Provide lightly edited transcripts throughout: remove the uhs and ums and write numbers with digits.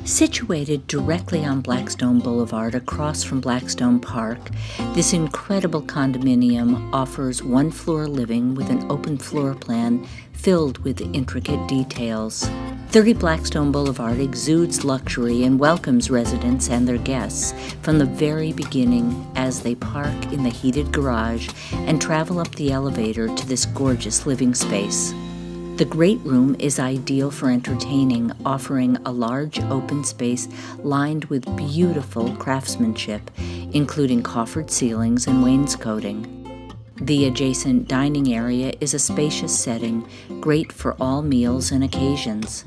Situated directly on Blackstone Boulevard across from Blackstone Park, this incredible condominium offers one-floor living with an open floor plan filled with intricate details. 30 Blackstone Boulevard exudes luxury and welcomes residents and their guests from the very beginning as they park in the heated garage and travel up the elevator to this gorgeous living space. The great room is ideal for entertaining, offering a large open space lined with beautiful craftsmanship, including coffered ceilings and wainscoting. The adjacent dining area is a spacious setting, great for all meals and occasions.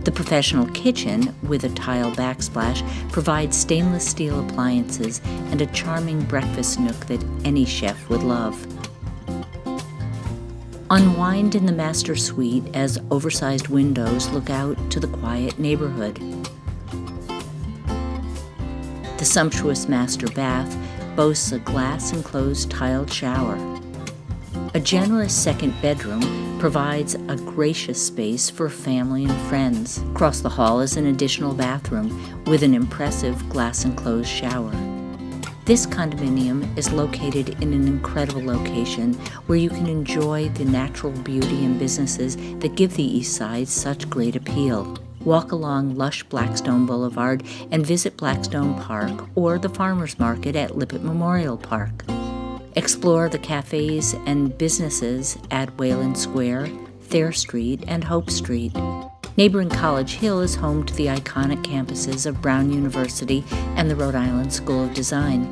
The professional kitchen, with a tile backsplash, provides stainless steel appliances and a charming breakfast nook that any chef would love. Unwind in the master suite as oversized windows look out to the quiet neighborhood. The sumptuous master bath boasts a glass-enclosed tiled shower. A generous second bedroom provides a gracious space for family and friends. Across the hall is an additional bathroom with an impressive glass-enclosed shower. This condominium is located in an incredible location where you can enjoy the natural beauty and businesses that give the East Side such great appeal. Walk along lush Blackstone Boulevard and visit Blackstone Park or the Farmers Market at Lippert Memorial Park. Explore the cafes and businesses at Wayland Square, Thayer Street, and Hope Street. Neighboring College Hill is home to the iconic campuses of Brown University and the Rhode Island School of Design.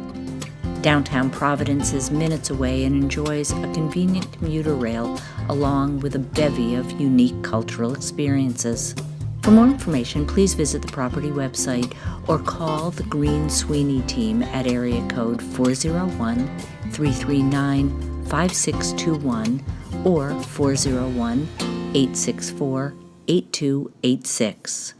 Downtown Providence is minutes away and enjoys a convenient commuter rail along with a bevy of unique cultural experiences. For more information, please visit the property website or call the Green Sweeney team at area code 401-339-5621 or 401-864-8286.